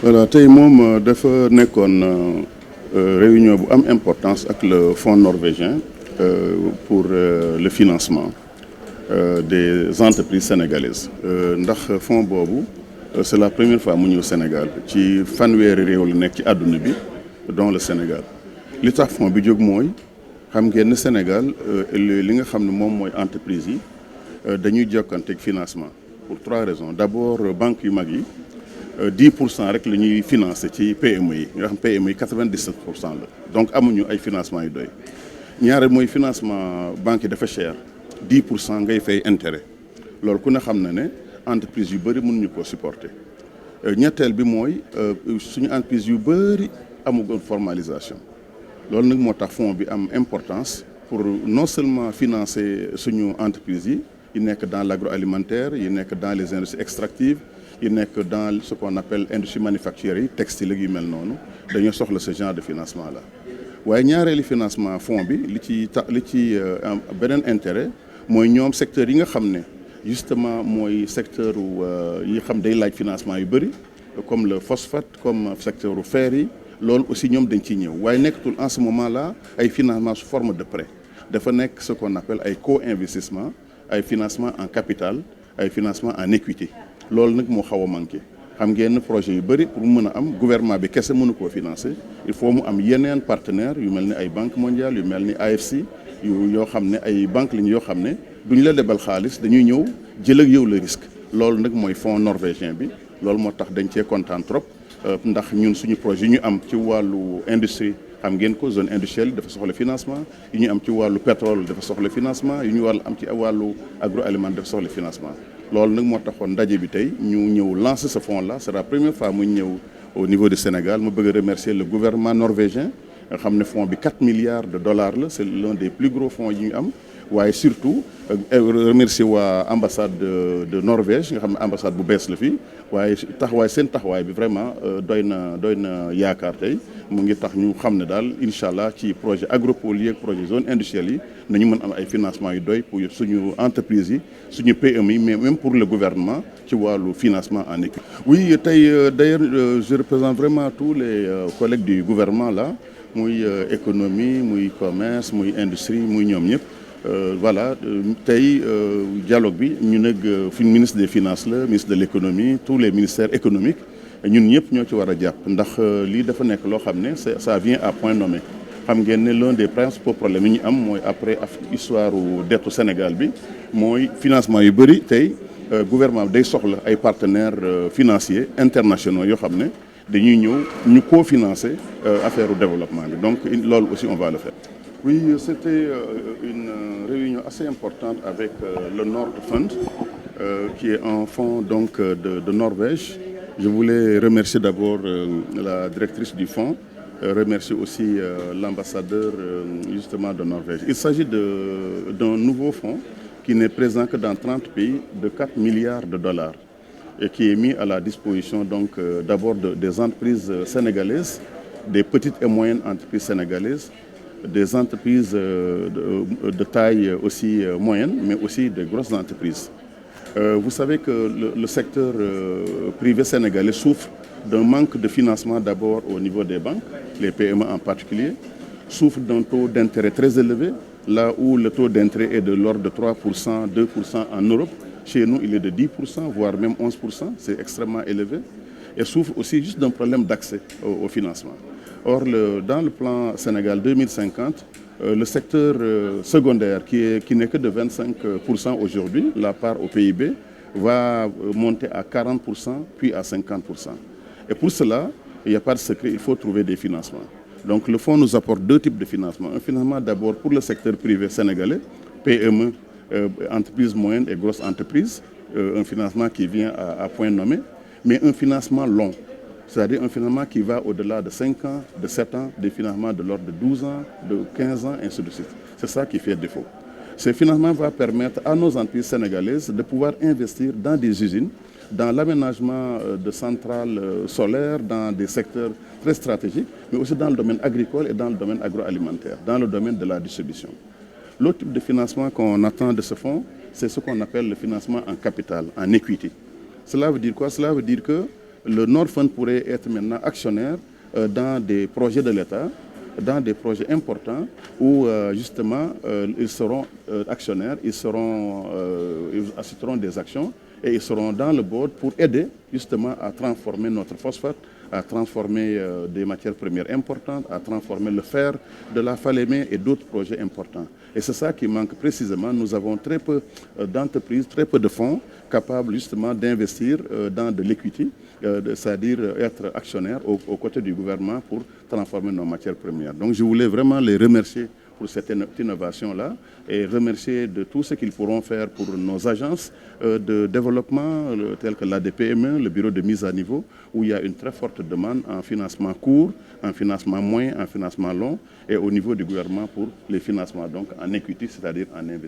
voilà tey moom dafa nekkoon réunion bu am importance ak le fonds norvégien pour le financement des entreprises sénégalaises ndax fonds boobu c'est la première fois mu ñëw Sénégal ci fanweeri réew la nekk ci àdduna bi dont le Sénégal li tax fonds bi jóg mooy xam ngeen ne Sénégal li nga xam ne moom mooy entreprise yi dañuy jokkanteeg financement pour trois raisons d'abord banques yu mag yi 10% rek la ñuy financer ci PME yi nga xam PME yi 97% la donc amuñu ay financement yu doy ñaareel mooy financement banque yi dafa cher 10% ngay fay intérêt loolu ku ne xam na ne entreprise yu bëri mënuñu koo supporter ñetteel bi mooy suñu entreprise yu bëri amugoon formalisation loolu nag moo tax fonds bi am importance pour non seulement financer suñu entreprise yi nekk dans l'agroalimentaire yi nekk dans les industries extractives yi nekk dans ce qu'on appelle industrie manufacturière yi textile yu mel noonu dañoo soxla ce genre de financement là waaye ñaareelu financement fonds bi li ci beneen intérêt mooy ñoom secteur yi nga xam ne justement mooy secteur yi xam day laaj financement yu bëri comme le phosphate comme secteur u fer yi loolu aussi ñoom dañ ciy ñëw waaye nekkatul en ce moment là ay financement sous forme de prêt dafa nekk ce qu'on appelle ay co-investissement ay financement en capital ay financement en équité loolu nag moo xaw a manqué xam ngeen projet yu bëri pour mu mën a am gouvernement bi kese mënu koo financer il faut mu am yeneen partenaires yu mel ni ay banque mondiale yu mel ni AFC yoo xam ne ay banque lañu yoo xam ne duñu la lebal xaalis dañuy ñëw jël ak yow le risque loolu nag mooy fonds norvégien bi loolu moo tax dañ cee kontaan trop ndax ñun suñu projet yi ñu am ci wàllu industrie xam ngeen ko zone industrielle dafa soxla financement yi ñu am ci wàllu pétrole dafa soxla financement yi ñu war am ci wàllu agroalimentaire dafa soxla financement loolu nag moo taxoon ndaje bi tey ñu ñëw lancer ce fonds là c'est la première fois mu ñëw au niveau du Sénégal ma bëgg a remercier le gouvernement norvégien nga xam ne fonds bi 4 milliards de dollars la c'est l'un des plus gros fonds yi ñu am waaye surtout remercier waa ambassade de Norvège nga xam ne ambassade bu bees la fii waaye seen taxawaay bi vraiment doy na yaakaar tey mu ngi tax ñu xam ne daal incha allah ci projet agropole yi ak projet zone industrielle yi nañu mën am ay financement yu doy pour suñu entreprise yi suñu PME yi mais même pour le gouvernement ci wàllu financement en équipe. oui tey d'ailleurs je représente vraiment tous les collègues du gouvernement là muy économie muy commerce muy industrie muy ñoom ñëpp. Voilà tey dialogue bi ñu nag fi ministre des finances la ministre de l'économie tous les ministères économiques ñun ñëpp ñoo ci war a jàpp ndax lii dafa nekk loo xam ne ça vient à point nommé xam ngeen ne l'un des principaux problèmes yi ñu am mooy après histoire dettu Sénégal bi mooy financement yu bëri tey gouvernement bi day soxla ay partenaires financiers internationaux yoo xam ne dañuy ñëw ñu cofinancer affaire développement bi donc loolu aussi on va le faire. Oui, c'était une réunion assez importante avec le Nord Fund, qui est un fonds donc de Norvège. Je voulais remercier d'abord la directrice du fonds, remercier aussi l'ambassadeur justement de Norvège. Il s'agit d'un nouveau fonds qui n'est présent que dans 30 pays de 4 milliards de dollars et qui est mis à la disposition donc d'abord des entreprises sénégalaises, des petites et moyennes entreprises sénégalaises, des entreprises de taille aussi moyenne, mais aussi des grosses entreprises. Vous savez que le secteur privé sénégalais souffre d'un manque de financement d'abord au niveau des banques, les PME en particulier, souffre d'un taux d'intérêt très élevé, là où le taux d'intérêt est de l'ordre de 3%, 2% en Europe. Chez nous, il est de 10%, voire même 11%, c'est extrêmement élevé, et souffre aussi juste d'un problème d'accès au financement. Or, dans le plan Sénégal 2050, le secteur secondaire, qui n'est que de 25% aujourd'hui, la part au PIB, va monter à 40%, puis à 50%. Et pour cela, il n'y a pas de secret, il faut trouver des financements. Donc le fonds nous apporte deux types de financement. Un financement d'abord pour le secteur privé sénégalais, PME, entreprises moyennes et grosses entreprises, un financement qui vient à point nommé, mais un financement long. C'est-à-dire un financement qui va au-delà de 5 ans, de 7 ans, des financements de l'ordre de 12 ans, de 15 ans, et ainsi de suite. C'est ça qui fait défaut. Ce financement va permettre à nos entreprises sénégalaises de pouvoir investir dans des usines, dans l'aménagement de centrales solaires, dans des secteurs très stratégiques, mais aussi dans le domaine agricole et dans le domaine agroalimentaire, dans le domaine de la distribution. L'autre type de financement qu'on attend de ce fonds, c'est ce qu'on appelle le financement en capital, en equity. Cela veut dire quoi? Cela veut dire que le Nord Fund pourrait être maintenant actionnaire dans des projets de l'État, dans des projets importants où justement ils seront actionnaires, ils assisteront des actions et ils seront dans le board pour aider justement à transformer notre phosphate, à transformer des matières premières importantes, à transformer le fer de la Falémé et d'autres projets importants. Et c'est ça qui manque précisément. Nous avons très peu d'entreprises, très peu de fonds capables justement d'investir dans de l'equity, c'est-à-dire être actionnaire aux côtés du gouvernement pour transformer nos matières premières. Donc je voulais vraiment les remercier pour cette innovation-là et remercier de tout ce qu'ils pourront faire pour nos agences de développement telles que l'ADPME, le bureau de mise à niveau, où il y a une très forte demande en financement court, en financement moyen, en financement long et au niveau du gouvernement pour les financements, donc en equity, c'est-à-dire en investissement.